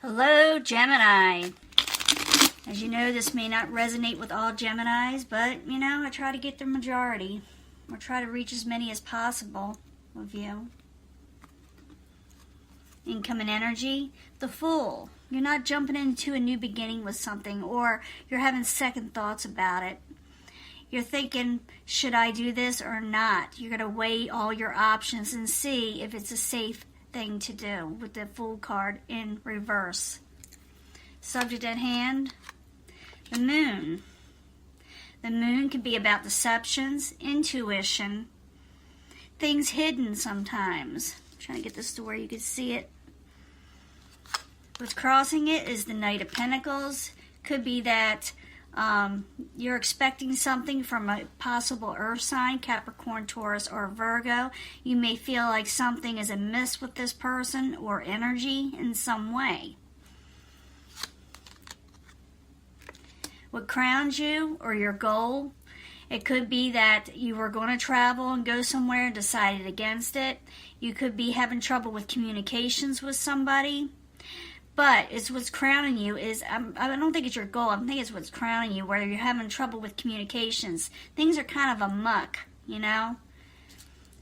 Hello, Gemini. As you know, this may not resonate with all Geminis, but, I try to get the majority, or try to reach as many as possible of you. Incoming energy, the Fool. You're not jumping into a new beginning with something, or you're having second thoughts about it. You're thinking, should I do this or not? You're going to weigh all your options and see if it's a safe thing to do with the Fool card in reverse. Subject at hand, the Moon. The Moon can be about deceptions, intuition, things hidden sometimes. I'm trying to get this to where you can see it. What's crossing it is the Knight of Pentacles. Could be that you're expecting something from a possible earth sign, Capricorn, Taurus, or Virgo. You may feel like something is amiss with this person or energy in some way. What crowns you or your goal? It could be that you were going to travel and go somewhere and decided against it. You could be having trouble with communications with somebody. But it's what's crowning you is, I don't think it's your goal. I think it's what's crowning you, where you're having trouble with communications. Things are kind of a muck, And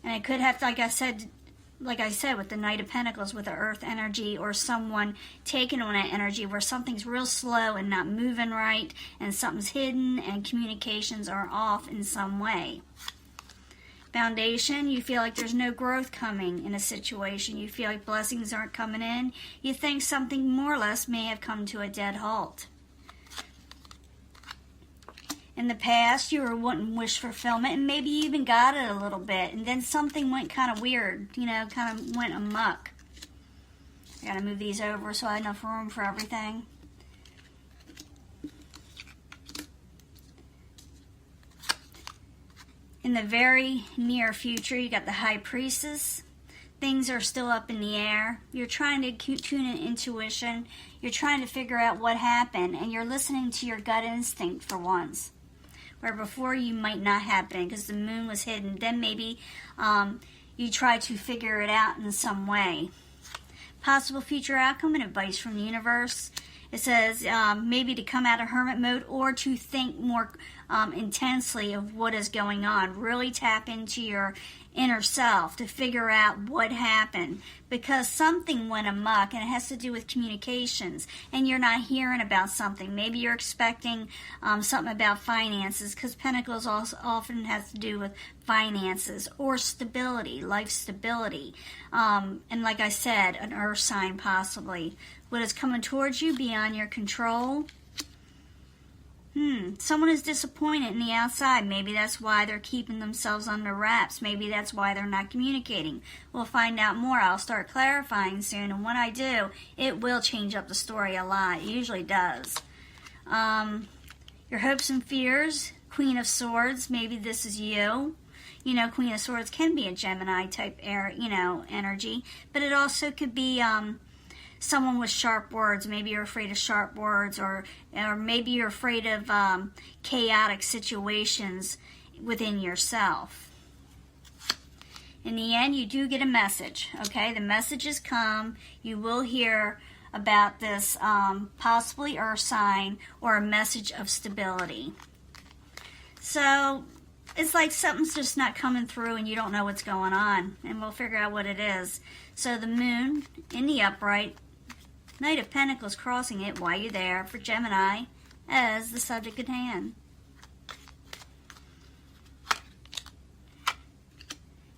it could have, like I said, with the Knight of Pentacles, with the earth energy, or someone taking on that energy where something's real slow and not moving right, and something's hidden, and communications are off in some way. Foundation, you feel like there's no growth coming in a situation. You feel like blessings aren't coming in. You think something more or less may have come to a dead halt. In the past, you were wanting wish fulfillment, and maybe you even got it a little bit, and then something went kind of weird, kind of went amok. I gotta move these over so I have enough room for everything. In the very near future, you got the High Priestess. Things are still up in the air. You're trying to tune in intuition. You're trying to figure out what happened, and you're listening to your gut instinct for once. Where before you might not have been because the Moon was hidden. Then maybe you try to figure it out in some way. Possible future outcome and advice from the universe. It says maybe to come out of hermit mode, or to think more intensely of what is going on. Really tap into your inner self to figure out what happened, because something went amok, and it has to do with communications, and you're not hearing about something. Maybe you're expecting something about finances, because Pentacles also often has to do with finances or stability, life stability, and like I said, an earth sign possibly. What is coming towards you beyond your control? Someone is disappointed in the outside. Maybe that's why they're keeping themselves under wraps. Maybe that's why they're not communicating. We'll find out more. I'll start clarifying soon, and when I do, it will change up the story a lot. It usually does. Your hopes and fears, Queen of Swords. Maybe this is you. Queen of Swords can be a Gemini type energy, but it also could be someone with sharp words. Maybe you're afraid of sharp words, or maybe you're afraid of chaotic situations within yourself. In the end, you do get a message, okay? The messages come. You will hear about this possibly earth sign, or a message of stability. So it's like something's just not coming through and you don't know what's going on, and we'll figure out what it is. So the Moon in the upright, Knight of Pentacles crossing it, why you there, for Gemini as the subject at hand.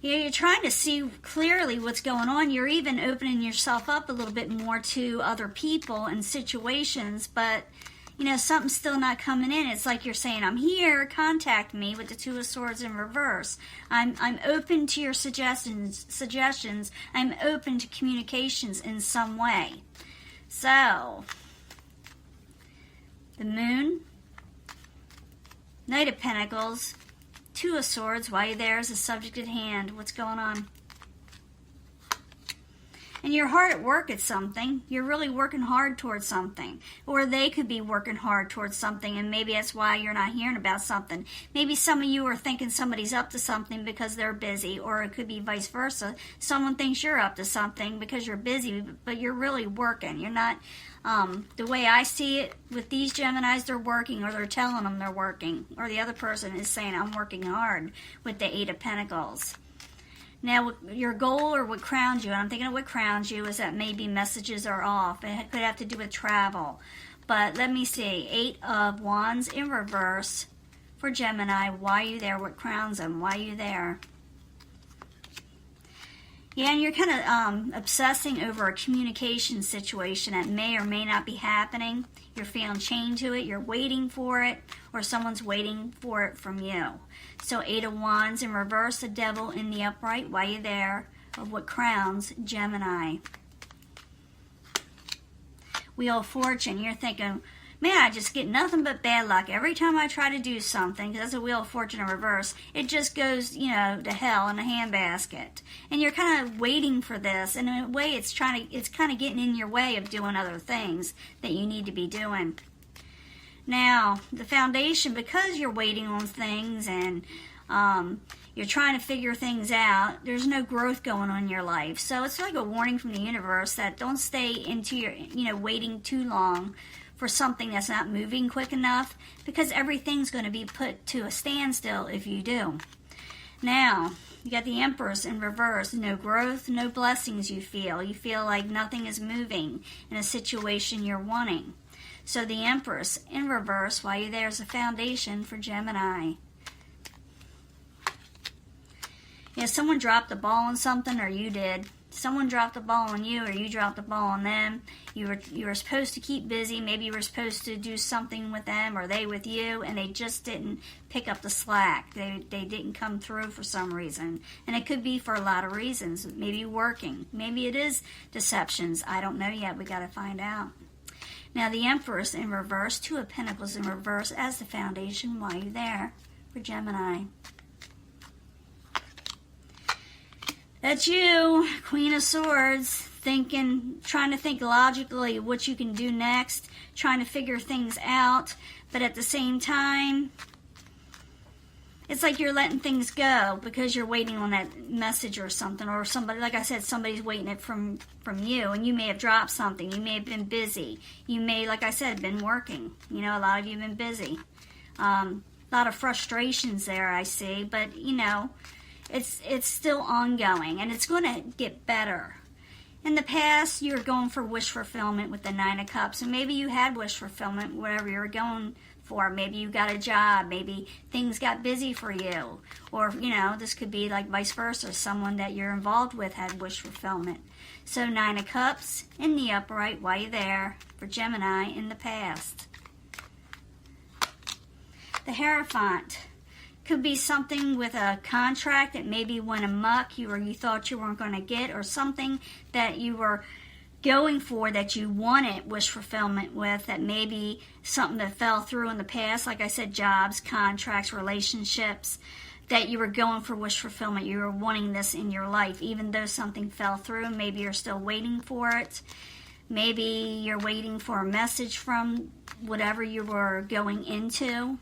You're trying to see clearly what's going on. You're even opening yourself up a little bit more to other people and situations, but something's still not coming in. It's like you're saying, I'm here, contact me, with the Two of Swords in reverse. I'm open to your suggestions. I'm open to communications in some way. So, the Moon, Knight of Pentacles, Two of Swords, why you there is the subject at hand. What's going on? And you're hard at work at something. You're really working hard towards something. Or they could be working hard towards something, and maybe that's why you're not hearing about something. Maybe some of you are thinking somebody's up to something because they're busy, or it could be vice versa. Someone thinks you're up to something because you're busy, but you're really working. You're not, the way I see it with these Geminis, they're working, or they're telling them they're working. Or the other person is saying, I'm working hard, with the Eight of Pentacles. Now, your goal or what crowns you, and I'm thinking of what crowns you, is that maybe messages are off. It could have to do with travel. But let me see. 8 of Wands in reverse for Gemini. Why are you there? What crowns them? Why are you there? Yeah, and you're kind of obsessing over a communication situation that may or may not be happening. You're feeling chained to it. You're waiting for it, or someone's waiting for it from you. So 8 of Wands in reverse, the Devil in the upright. Why are you there? Of what crowns Gemini. Wheel of Fortune. You're thinking, man, I just get nothing but bad luck. Every time I try to do something, because that's a Wheel of Fortune in reverse, it just goes, to hell in a handbasket. And you're kind of waiting for this. And in a way, it's kind of getting in your way of doing other things that you need to be doing. Now, the foundation, because you're waiting on things and you're trying to figure things out, there's no growth going on in your life. So it's like a warning from the universe that don't stay into your, waiting too long for something that's not moving quick enough, because everything's going to be put to a standstill if you do. Now, you got the Empress in reverse. No growth, no blessings you feel. You feel like nothing is moving in a situation you're wanting. So the Empress in reverse, while you're there, is a foundation for Gemini. Yeah, someone dropped the ball on something, or you did. Someone dropped the ball on you, or you dropped the ball on them. You were supposed to keep busy. Maybe you were supposed to do something with them, or they with you, and they just didn't pick up the slack. They didn't come through for some reason. And it could be for a lot of reasons. Maybe working. Maybe it is deceptions. I don't know yet. We got to find out. Now, the Empress in reverse, 2 of Pentacles in reverse as the foundation. Why are you there for Gemini? That's you, Queen of Swords, trying to think logically what you can do next, trying to figure things out, but at the same time, it's like you're letting things go because you're waiting on that message or something, or somebody, like I said, somebody's waiting it from you, and you may have dropped something. You may have been busy. You may, like I said, been working. A lot of you have been busy. A lot of frustrations there, I see, but, it's still ongoing, and it's going to get better. In the past, you were going for wish fulfillment with the 9 of Cups, and maybe you had wish fulfillment, whatever you were going for. Maybe you got a job. Maybe things got busy for you. Or, this could be like vice versa. Someone that you're involved with had wish fulfillment. So 9 of Cups in the upright, why you there for Gemini in the past. The Hierophant. Could be something with a contract that maybe went amok, you thought you weren't going to get, or something that you were going for that you wanted wish fulfillment with, that maybe something that fell through in the past, like I said, jobs, contracts, relationships, that you were going for wish fulfillment. You were wanting this in your life, even though something fell through. Maybe you're still waiting for it. Maybe you're waiting for a message from whatever you were going into.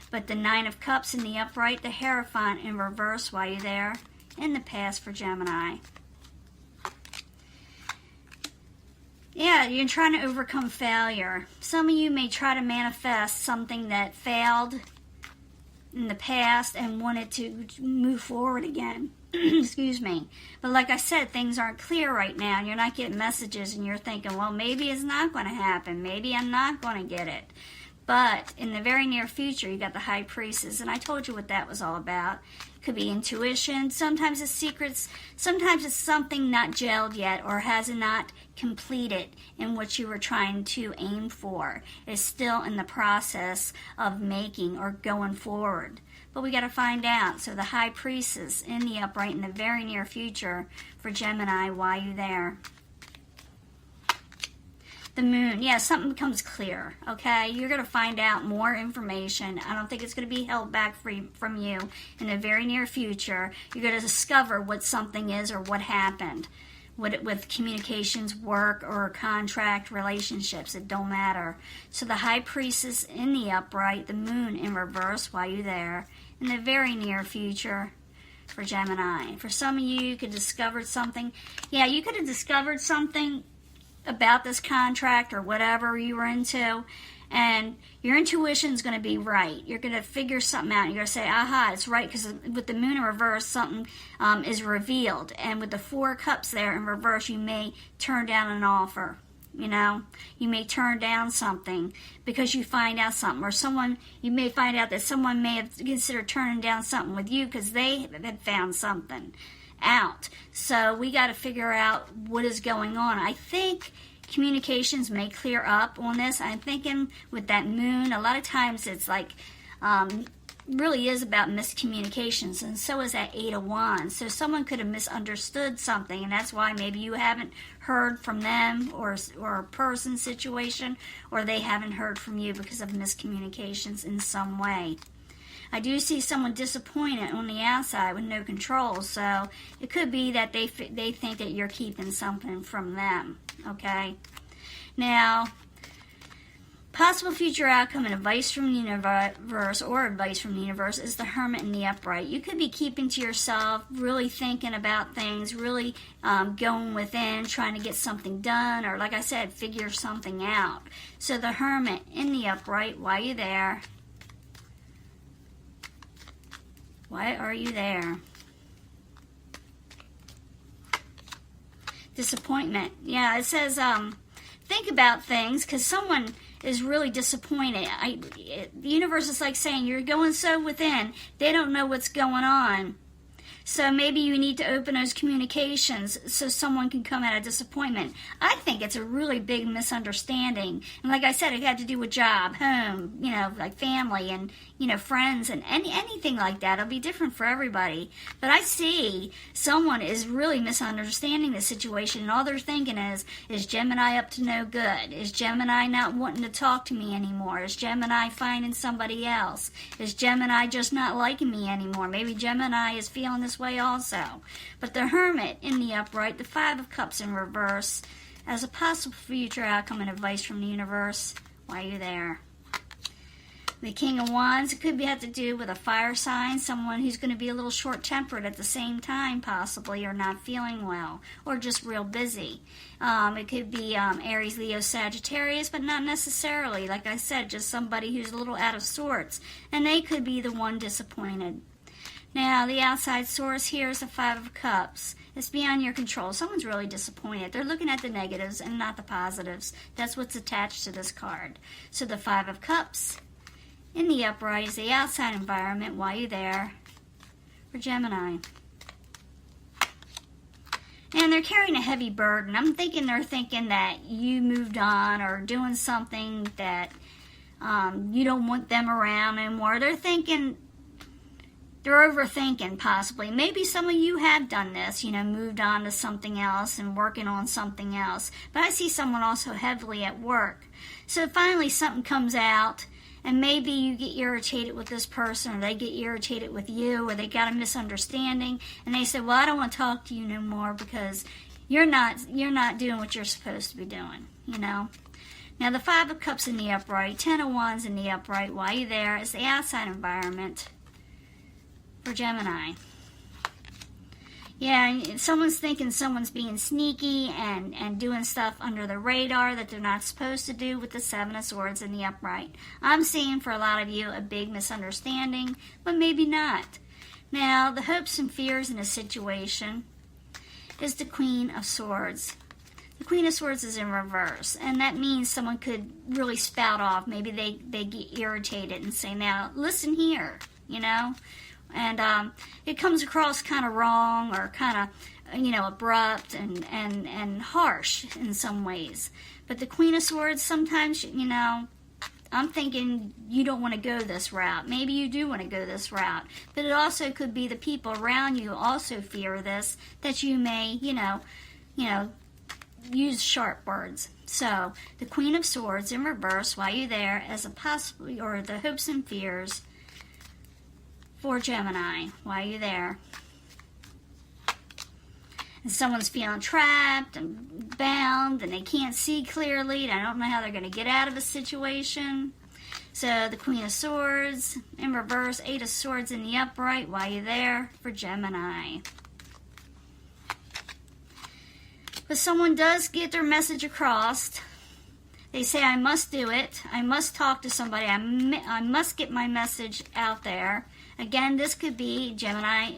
But the 9 of Cups in the upright, the Hierophant in reverse, why you there in the past for Gemini. Yeah, you're trying to overcome failure. Some of you may try to manifest something that failed in the past and wanted to move forward again. Excuse me. But like I said, things aren't clear right now. You're not getting messages, and you're thinking, well, maybe it's not going to happen. Maybe I'm not going to get it. But in the very near future, you got the High Priestess, and I told you what that was all about. It could be intuition. Sometimes it's secrets. Sometimes it's something not gelled yet or has not completed in what you were trying to aim for. It's still in the process of making or going forward. But we got to find out. So the High Priestess in the upright in the very near future for Gemini, why you there? The Moon, yeah, something becomes clear, okay? You're going to find out more information. I don't think it's going to be held back from you in the very near future. You're going to discover what something is or what happened. with communications, work, or contract relationships. It don't matter. So the High Priestess in the upright, the Moon in reverse while you're there, in the very near future for Gemini. For some of you, you could have discovered something. Yeah, you could have discovered something about this contract or whatever you were into, and your intuition is going to be right. You're going to figure something out. You're going to say, aha, it's right, because with the Moon in reverse, something is revealed. And with the Four of Cups there in reverse, you may turn down an offer. You know, you may turn down something because you find out something, or you may find out that someone may have considered turning down something with you because they had found something out. So we got to figure out what is going on. I think communications may clear up on this. I'm thinking with that Moon, a lot of times it's like really is about miscommunications, and so is that Eight of Wands. So someone could have misunderstood something, and that's why maybe you haven't heard from them, or a person situation, or they haven't heard from you because of miscommunications in some way. I do see someone disappointed on the outside with no control, so it could be that they think that you're keeping something from them, okay? Now, possible future outcome and advice from the universe, or advice from the universe, is the Hermit in the upright. You could be keeping to yourself, really thinking about things, really going within, trying to get something done, or like I said, figure something out. So the Hermit in the upright, why are you there? Why are you there? Disappointment. Yeah, it says think about things, because someone is really disappointed. The universe is like saying you're going so within, they don't know what's going on. So maybe you need to open those communications so someone can come out of disappointment. I think it's a really big misunderstanding. And like I said, it had to do with job, home, like family and, friends and anything like that. It'll be different for everybody. But I see someone is really misunderstanding the situation, and all they're thinking is Gemini up to no good? Is Gemini not wanting to talk to me anymore? Is Gemini finding somebody else? Is Gemini just not liking me anymore? Maybe Gemini is feeling this way also. But the Hermit in the upright, the Five of Cups in reverse, as a possible future outcome and advice from the universe, why are you there? The King of Wands, it could have to do with a fire sign, someone who's going to be a little short-tempered at the same time, possibly, or not feeling well, or just real busy. It could be Aries, Leo, Sagittarius, but not necessarily. Like I said, just somebody who's a little out of sorts, and they could be the one disappointed. Now, the outside source here is the Five of Cups. It's beyond your control. Someone's really disappointed. They're looking at the negatives and not the positives. That's what's attached to this card. So the Five of Cups in the upright is the outside environment. Why are you there? For Gemini. And they're carrying a heavy burden. I'm thinking they're thinking that you moved on, or doing something that you don't want them around anymore. They're overthinking, possibly. Maybe some of you have done this, moved on to something else and working on something else. But I see someone also heavily at work. So finally something comes out, and maybe you get irritated with this person, or they get irritated with you, or they got a misunderstanding, and they say, well, I don't want to talk to you no more because you're not doing what you're supposed to be doing, Now the Five of Cups in the upright, Ten of Wands in the upright, why are you there? It's the outside environment for Gemini. Yeah, someone's thinking someone's being sneaky and doing stuff under the radar that they're not supposed to do with the Seven of Swords in the upright. I'm seeing for a lot of you a big misunderstanding, but maybe not. Now, the hopes and fears in a situation is the Queen of Swords. The Queen of Swords is in reverse, and that means someone could really spout off. Maybe they get irritated and say, now, listen here, And it comes across kind of wrong, or kind of, abrupt and harsh in some ways. But the Queen of Swords, sometimes, I'm thinking you don't want to go this route. Maybe you do want to go this route. But it also could be the people around you also fear this, that you may, use sharp words. So, the Queen of Swords in reverse, while you're there, as a possible, or the hopes and fears for Gemini. Why are you there? and someone's feeling trapped and bound and they can't see clearly. They don't know how they're going to get out of a situation. So the Queen of Swords in reverse, Eight of Swords in the upright. While you're there for Gemini. But someone does get their message across. They say, I must do it. I must talk to somebody. I must get my message out there. Again, this could be Gemini,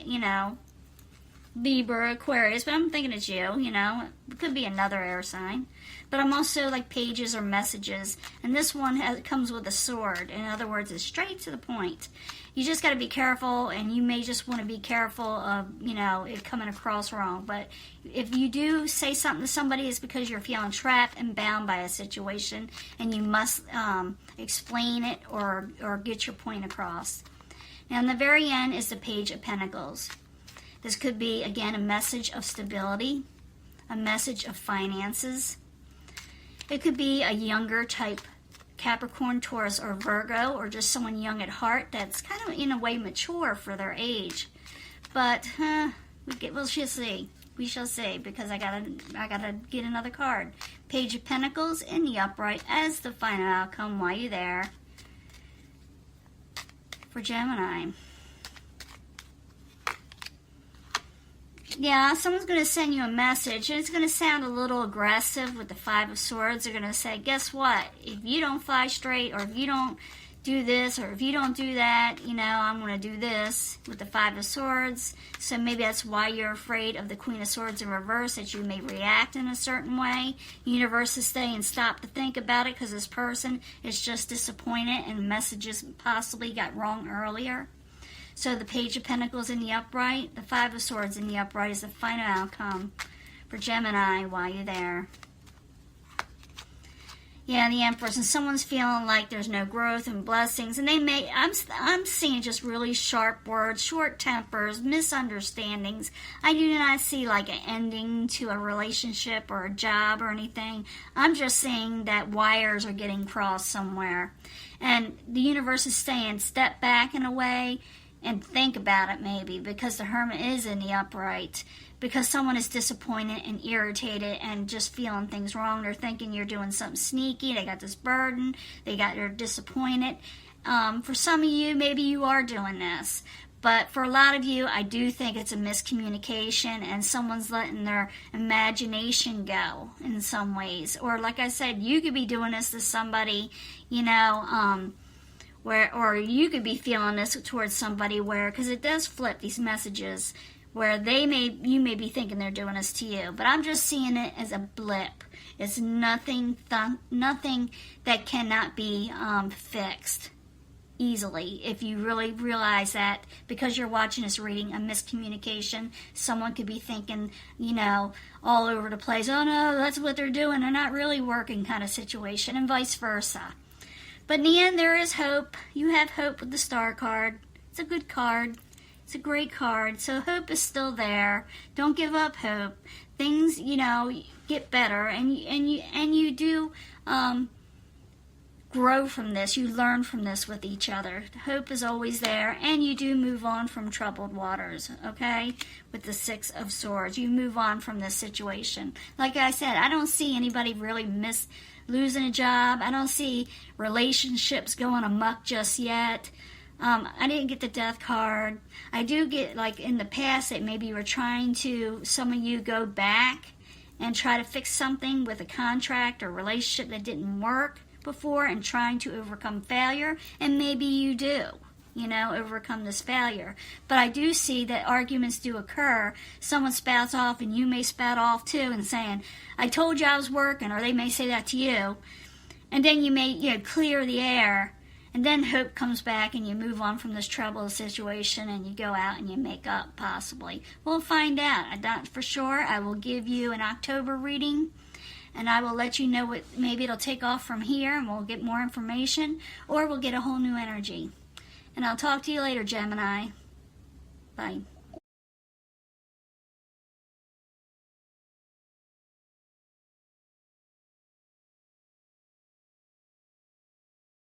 Libra, Aquarius, but I'm thinking it's you, It could be another air sign. But I'm also like pages or messages. And this one comes with a sword. In other words, it's straight to the point. You just got to be careful, and you may just want to be careful of, it coming across wrong. But if you do say something to somebody, it's because you're feeling trapped and bound by a situation, and you must explain it or get your point across. Now, in the very end is the Page of Pentacles. This could be, again, a message of stability, a message of finances. It could be a younger type Capricorn, Taurus, or Virgo, or just someone young at heart that's kind of, in a way, mature for their age. But, we shall see. We shall see, because I gotta get another card. Page of Pentacles in the upright as the final outcome while you're there for Gemini. Yeah, someone's going to send you a message, and it's going to sound a little aggressive with the Five of Swords. They're going to say, guess what? If you don't fly straight, or if you don't do this, or if you don't do that, I'm going to do this with the Five of Swords. So maybe that's why you're afraid of the Queen of Swords in reverse, that you may react in a certain way. Universe is saying, stop to think about it, because this person is just disappointed and messages possibly got wrong earlier. So the Page of Pentacles in the upright, the Five of Swords in the upright is the final outcome for Gemini while you're there. Yeah, the Empress, and someone's feeling like there's no growth and blessings, and they may, I'm seeing just really sharp words, short tempers, misunderstandings. I do not see like an ending to a relationship or a job or anything. I'm just seeing that wires are getting crossed somewhere. And the universe is saying, step back in a way and think about it maybe, because the Hermit is in the upright. Because someone is disappointed and irritated and just feeling things wrong. They're thinking you're doing something sneaky. They got this burden. They're disappointed. For some of you, maybe you are doing this. But for a lot of you, I do think it's a miscommunication, and someone's letting their imagination go in some ways. Or like I said, you could be doing this to somebody, or you could be feeling this towards somebody where, because it does flip these messages, where you may be thinking they're doing this to you. But I'm just seeing it as a blip. It's nothing that cannot be fixed easily. If you really realize that, because you're watching this reading, a miscommunication, someone could be thinking, all over the place, oh no, that's what they're doing, they're not really working kind of situation, and vice versa. But in the end, there is hope. You have hope with the Star card. It's a good card. It's a great card. So hope is still there. Don't give up hope. Things, get better, and you do grow from this. You learn from this with each other. Hope is always there, and you do move on from troubled waters, okay? With the Six of Swords. You move on from this situation. Like I said, I don't see anybody really losing a job. I don't see relationships going amok just yet. I didn't get the Death card. I do get, like in the past, that maybe you were trying to, some of you go back and try to fix something with a contract or relationship that didn't work before, and trying to overcome failure, and maybe you do, overcome this failure. But I do see that arguments do occur. Someone spouts off, and you may spout off too, and saying, I told you I was working, or they may say that to you. And then you may, clear the air, and then hope comes back, and you move on from this troubled situation, and you go out and you make up, possibly. We'll find out. I don't for sure. I will give you an October reading, and I will let you know what, maybe it'll take off from here, and we'll get more information, or we'll get a whole new energy. And I'll talk to you later, Gemini. Bye.